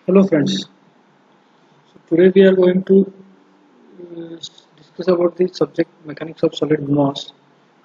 Hello friends. Today we are going to discuss about the subject mechanics of solid mass.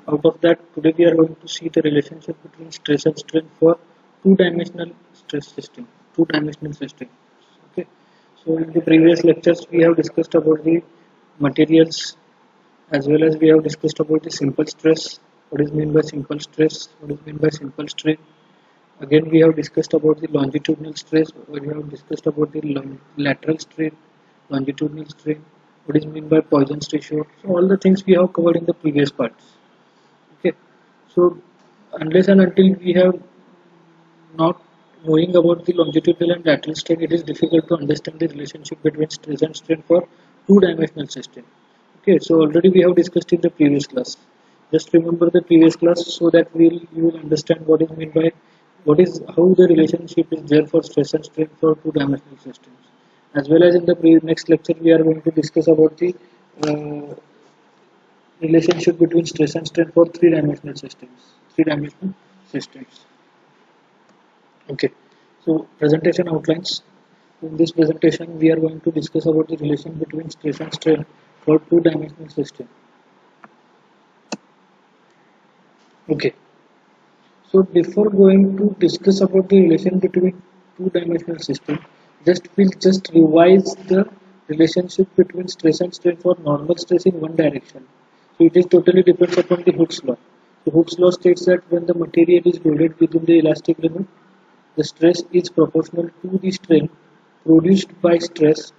Out of that, today we are going to see the relationship between stress and strain for two-dimensional stress system, two-dimensional system. Okay. So in the previous lectures we have discussed about the materials as well as we have discussed about the simple stress. What is meant by simple stress? What is meant by simple strain? Again, we have discussed about the longitudinal stress. We have discussed about the lateral strain, longitudinal strain. What is meant by Poisson's ratio? So all the things we have covered in the previous parts. Okay. So unless and until we have not knowing about the longitudinal and lateral strain, it is difficult to understand the relationship between stress and strain for two-dimensional system. Okay. So already we have discussed in the previous class. Just remember the previous class so that you will understand what is meant by what is how the relationship is there for stress and strain for two-dimensional systems. As well as in the next lecture, we are going to discuss about the uh, relationship between stress and strain for three-dimensional systems. Three-dimensional systems. Okay. So presentation outlines. In this presentation, we are going to discuss about the relation between stress and strain for two-dimensional system. Okay. So before going to discuss about the relation between two-dimensional system, we'll just revise the relationship between stress and strain for normal stress in one direction. So it is totally depends upon the Hooke's law. The Hooke's law states that when the material is loaded within the elastic limit, the stress is proportional to the strain produced by stress.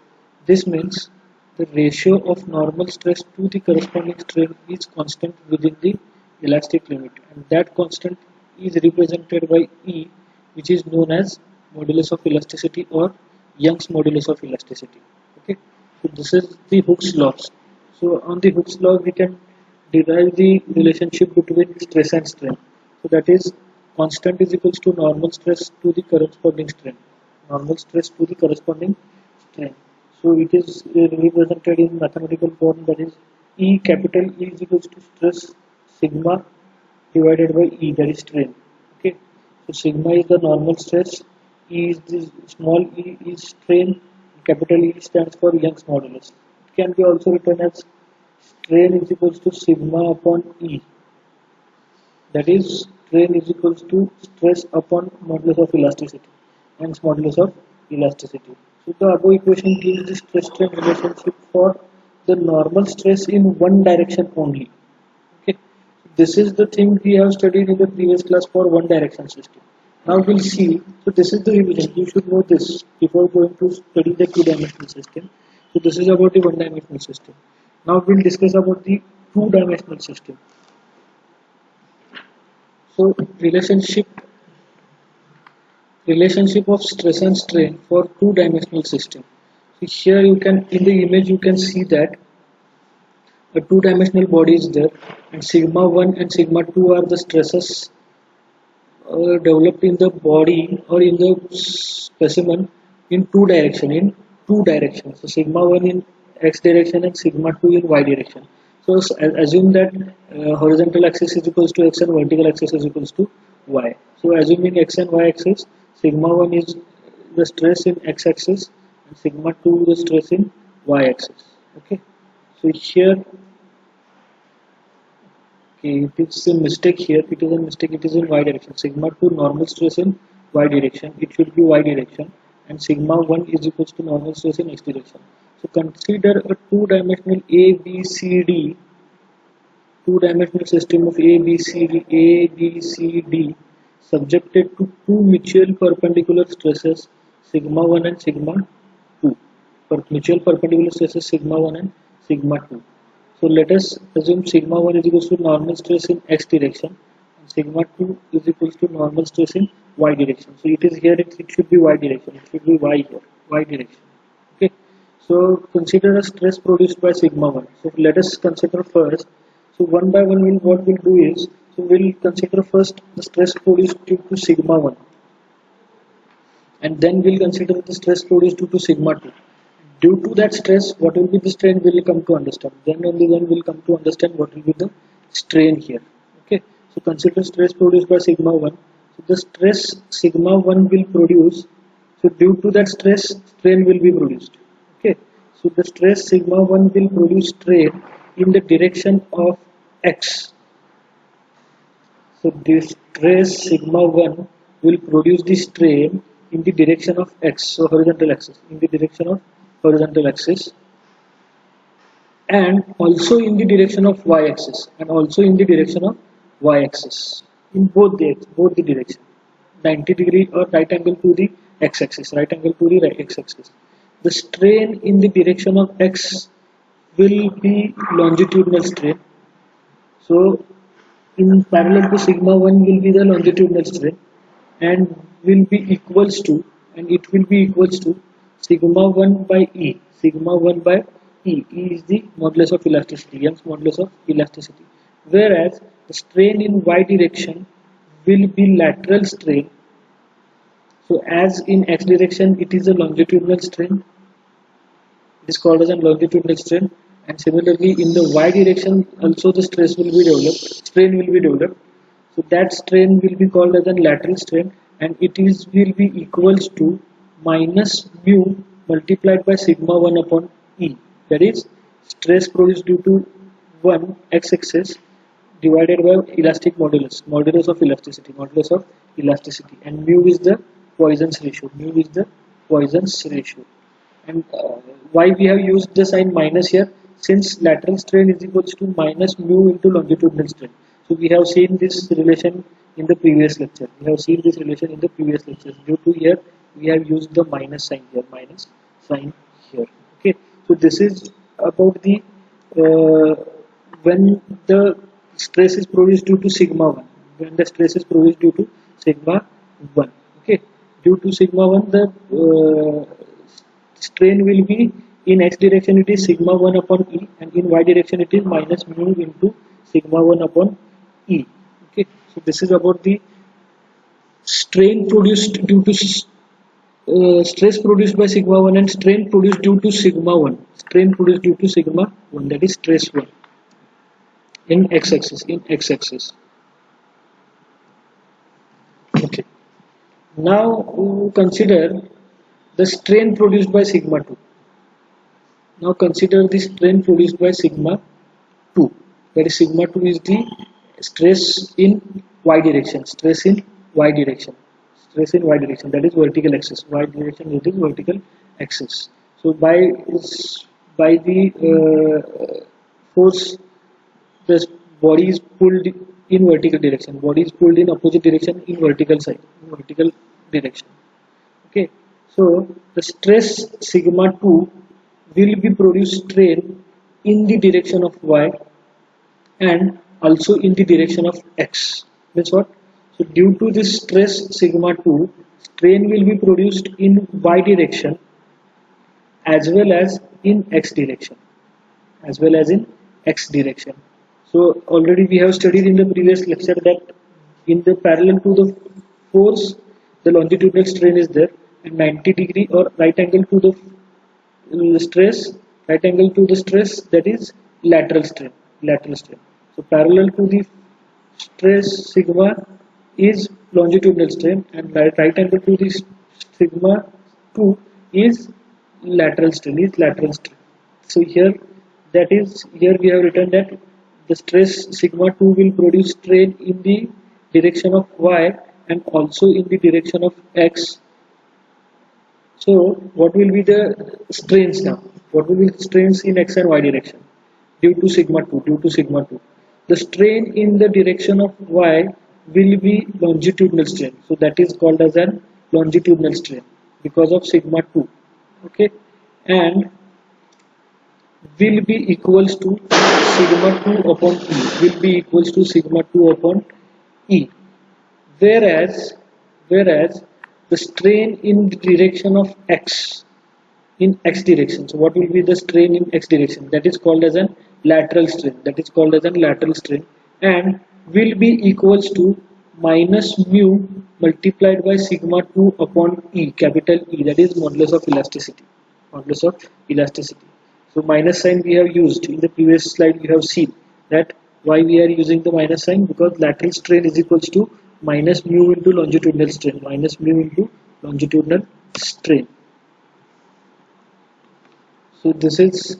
This means the ratio of normal stress to the corresponding strain is constant within the elastic limit, and that constant is represented by E, which is known as modulus of elasticity or Young's modulus of elasticity. Okay, so this is the Hooke's law. So on the Hooke's law, we can derive the relationship between stress and strain. So that is constant is equals to normal stress to the corresponding strain. Normal stress to the corresponding strain. So it is represented in mathematical form, that is E capital E is equals to stress sigma divided by E, that is strain. Okay. So sigma is the normal stress, E is the small e is strain, capital E stands for Young's modulus. It can be also written as strain is equals to sigma upon E, that is strain is equals to stress upon modulus of elasticity, hence modulus of elasticity. So the above equation gives the stress strain relationship for the normal stress in one direction only. Okay, this is the thing we have studied in the previous class for one direction system. Now we'll see. So this is the revision. You should know this before going to study the two-dimensional system. So this is about the one-dimensional system. Now we'll discuss about the two-dimensional system. So relationship of stress and strain for two-dimensional system. So here you can in the image you can see that a two-dimensional body is there, and sigma 1 and sigma 2 are the stresses developed in the body or in the specimen in two directions. So sigma 1 in x direction and sigma 2 in y direction. So assume that horizontal axis is equals to x and vertical axis is equals to y. So assuming x and y axis, sigma 1 is the stress in x axis and sigma 2 the stress in y axis. Okay. So here, okay, it is a mistake here. It is a mistake. It is in y direction. Sigma 2 normal stress in y direction. It should be y direction. And sigma 1 is equals to normal stress in x direction. So consider a two-dimensional ABCD, two-dimensional system of ABCD subjected to two mutual perpendicular stresses, sigma 1 and sigma 2. For mutual perpendicular stresses, sigma 1 and sigma 2. So let us assume sigma 1 is equals to normal stress in x direction and sigma 2 is equals to normal stress in y direction. So it is here, it should be y direction, it should be y here, y direction. Okay. So consider a stress produced by sigma 1. So let us consider first. So one by one what we'll do is, so we'll consider first the stress produced due to sigma 1, and then we'll consider the stress produced due to sigma 2. Due to that stress, what will be the strain we'll come to understand. Then only then we'll come to understand what will be the strain here. Okay. So consider stress produced by sigma 1. So the stress sigma 1 will produce. So due to that stress, strain will be produced. Okay. So the stress sigma 1 will produce strain in the direction of x. So this stress sigma 1 will produce the strain in the direction of x, so horizontal axis, in the direction of horizontal axis, and also in the direction of y-axis, and also in the direction of y-axis, in both the direction, 90 degree or right angle to the x-axis, right angle to the right x-axis. The strain in the direction of x will be longitudinal strain. So in parallel to sigma 1 will be the longitudinal strain, and will be equals to, and it will be equals to sigma 1 by E. Sigma 1 by E. E is the modulus of elasticity, Young's modulus of elasticity. Whereas the strain in y direction will be lateral strain. So as in x direction it is a longitudinal strain, it is called as a longitudinal strain, and similarly in the y direction also the stress will be developed, strain will be developed. So that strain will be called as a lateral strain, and it is will be equals to minus mu multiplied by sigma 1 upon E. That is stress produced due to 1 x-axis divided by elastic modulus, modulus of elasticity, and mu is the Poisson's ratio. Mu is the Poisson's ratio. And why we have used the sign minus here? Since lateral strain is equals to minus mu into longitudinal strain. So we have seen this relation in the previous lecture. Due to here we have used the minus sign here. Okay. So this is about the when the stress is produced due to sigma 1. When the stress is produced due to sigma 1. Okay. Due to sigma 1, the strain will be in x direction it is sigma 1 upon E, and in y direction it is minus mu into sigma 1 upon E. Okay, so this is about the strain produced due to stress produced by sigma 1 and strain produced due to sigma 1. That is stress 1 in x-axis. Okay. Now consider the strain produced by sigma 2. Now consider the strain produced by sigma 2. That is sigma 2 is the stress in y direction. That is vertical axis. Y direction it is vertical axis. So by the force, the body is pulled in vertical direction. Body is pulled in opposite direction in vertical direction. Okay. So the stress sigma 2 will be produce strain in the direction of y and also in the direction of x. That's what. So due to this stress sigma 2, strain will be produced in y direction as well as in x direction. So already we have studied in the previous lecture that in the parallel to the force, the longitudinal strain is there, and 90 degree or right angle to the stress, that is lateral strain. So parallel to the stress sigma is longitudinal strain, and right angle to the sigma 2 is lateral strain. So here we have written that the stress sigma 2 will produce strain in the direction of y and also in the direction of x. So what will be the strains now? What will be the strains in x and y direction due to sigma 2? The strain in the direction of y will be longitudinal strain. So that is called as an longitudinal strain because of sigma 2. Okay, and will be equals to sigma 2 upon E. Whereas the strain in the direction of x in x direction. So what will be the strain in x direction? That is called as an lateral strain. And will be equals to minus mu multiplied by sigma 2 upon E, capital E, that is modulus of elasticity. So minus sign we have used in the previous slide. We have seen that why we are using the minus sign, because lateral strain is equals to minus mu into longitudinal strain. strain. So this is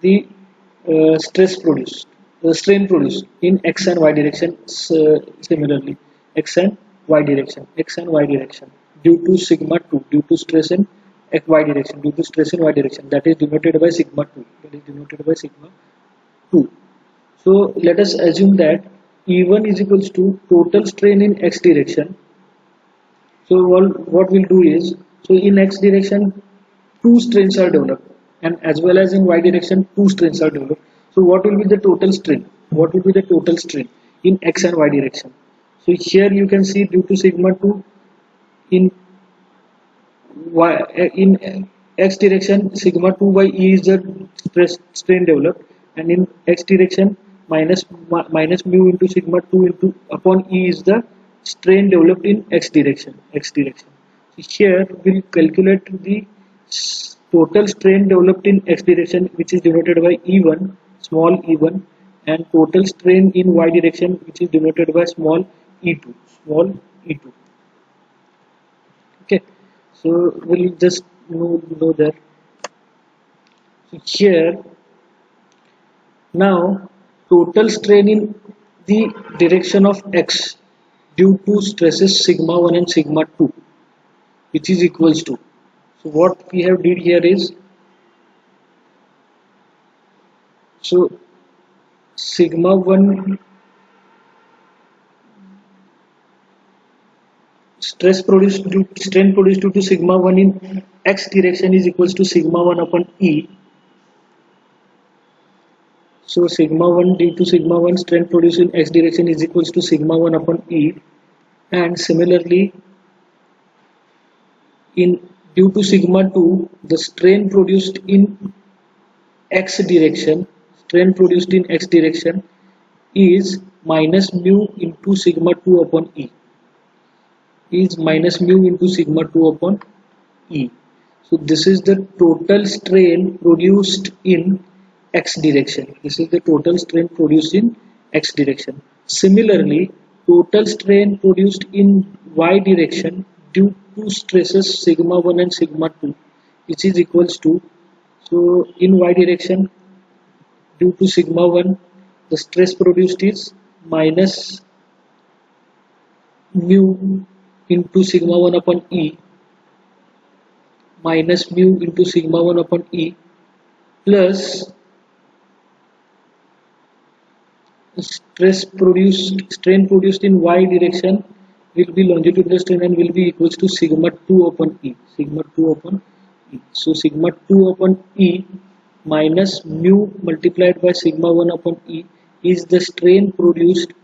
the strain produced in x and y direction. Similarly, x and y direction due to sigma 2, due to stress in y direction, due to stress in y direction, that is denoted by sigma 2, that is denoted by sigma 2. So let us assume that E1 is equals to total strain in x direction. So what we'll do is, so in x direction two strains are developed, and as well as in y direction two strains are developed. So what will be the total strain? What will be the total strain in x and y direction? So here you can see due to sigma 2 in y in x direction sigma 2 by e is the strain developed, and in x direction minus mu into sigma 2 into upon e is the strain developed in x direction. So here we'll calculate the total strain developed in x direction, which is denoted by e1, small e1, and total strain in y direction, which is denoted by small e2, small e2. Okay, so we'll just know that. So here now total strain in the direction of x due to stresses sigma 1 and sigma 2, which is equals to, so what we have did here is, so sigma 1 strain produced due to sigma 1 in x direction is equals to sigma 1 upon e. So sigma 1 due to sigma 1 strain produced in x direction is equals to sigma 1 upon e, and similarly in due to sigma 2 the strain produced in x direction is minus mu into sigma 2 upon e, is minus mu into sigma 2 upon e. So this is the total strain produced in x direction. This is the total strain produced in x direction. Similarly, total strain produced in y direction due to stresses sigma 1 and sigma 2, which is equals to, so in y direction due to sigma 1 the stress produced is minus mu into sigma 1 upon e, minus mu into sigma 1 upon e, plus strain produced in y direction will be longitudinal strain and will be equals to sigma 2 upon e, sigma 2 upon e. So sigma 2 upon e minus mu multiplied by sigma 1 upon e is the strain produced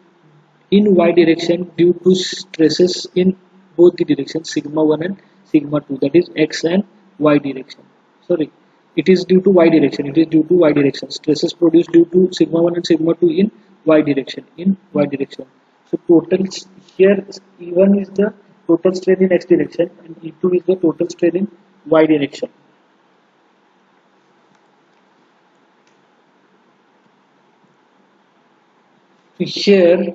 in y direction due to stresses in both the directions sigma 1 and sigma 2, that is x and y direction. Sorry, it is due to y direction, it is due to y direction. Stresses produced due to sigma 1 and sigma 2 in y direction, So total here E1 is the total strain in x direction and E2 is the total strain in y direction. Here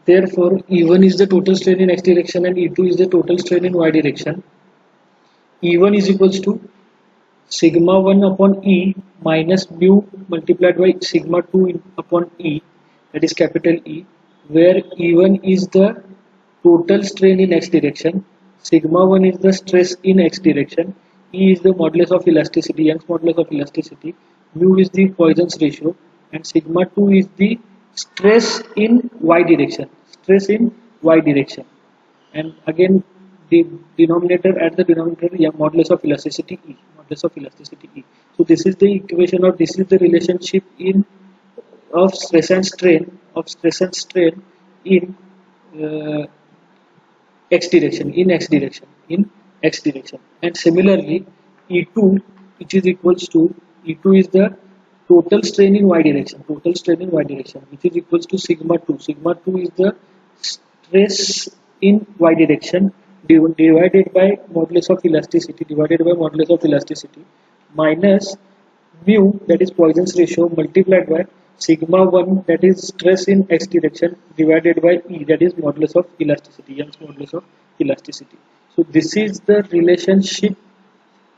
therefore E1 is the total strain in x direction and E2 is the total strain in y direction. E1 is equals to sigma 1 upon E minus mu multiplied by sigma 2 upon E, that is capital E, where E1 is the total strain in x direction, sigma 1 is the stress in x direction, E is the modulus of elasticity, Young's modulus of elasticity, mu is the Poisson's ratio, and sigma 2 is the stress in y direction, and again the denominator at the denominator, yeah, modulus of elasticity E, So this is the equation, or this is the relationship in of stress and strain in x direction, and similarly E2, which is equals to, E2 is the total strain in y direction, which is equals to sigma 2 is the stress in y direction divided by modulus of elasticity, minus mu, that is Poisson's ratio, multiplied by sigma 1, that is stress in x direction, divided by E, that is modulus of elasticity, Young's modulus of elasticity. So this is the relationship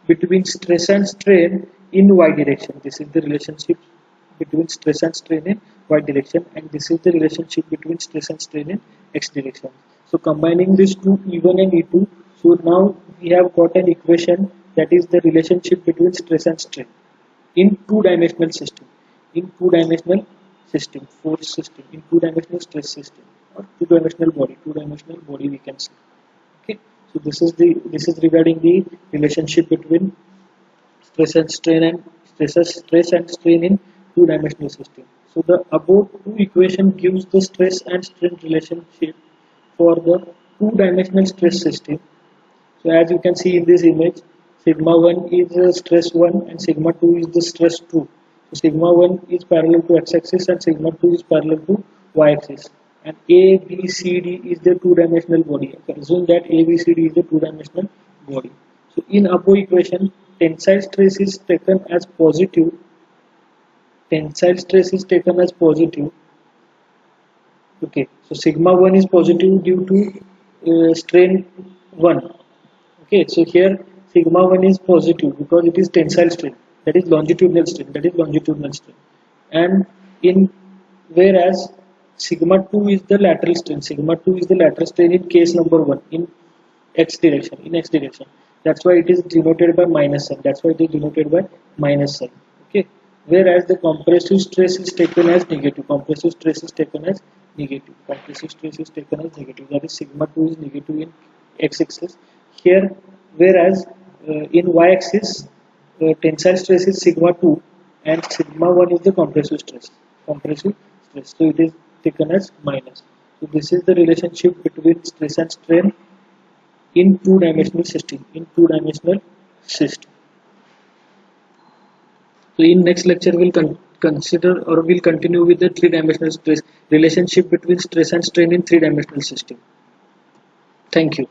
between stress and strain in y direction. This is the relationship between stress and strain in y direction, and this is the relationship between stress and strain in x direction. So combining these two, E1 and E2, so now we have got an equation that is the relationship between stress and strain in two-dimensional system, in two-dimensional system, force system, in two-dimensional stress system, or two-dimensional body we can say. Okay, so this is regarding the relationship between stress and strain and stress and strain in two-dimensional system. So the above two equation gives the stress and strain relationship for the two-dimensional stress system. So as you can see in this image, sigma 1 is the stress 1 and sigma 2 is the stress 2. So sigma 1 is parallel to x-axis and sigma 2 is parallel to y-axis. And A, B, C, D is the two-dimensional body. Assume that A, B, C, D is the two-dimensional body. So in above equation, tensile stress is taken as positive. Tensile stress is taken as positive. Okay, so sigma 1 is positive due to strain 1. Okay, so here sigma 1 is positive because it is tensile strain, that is longitudinal strain, and in whereas sigma 2 is the lateral strain in case number 1 in x direction. That's why it is denoted by minus sign. Okay, whereas the compressive stress is taken as negative. That is sigma 2 is negative in x-axis. Here, whereas in y-axis, tensile stress is sigma 2 and sigma 1 is the compressive stress. So it is taken as minus. So this is the relationship between stress and strain in two-dimensional system. So in next lecture we'll consider or we'll continue with the three-dimensional stress relationship between stress and strain in three-dimensional system. Thank you.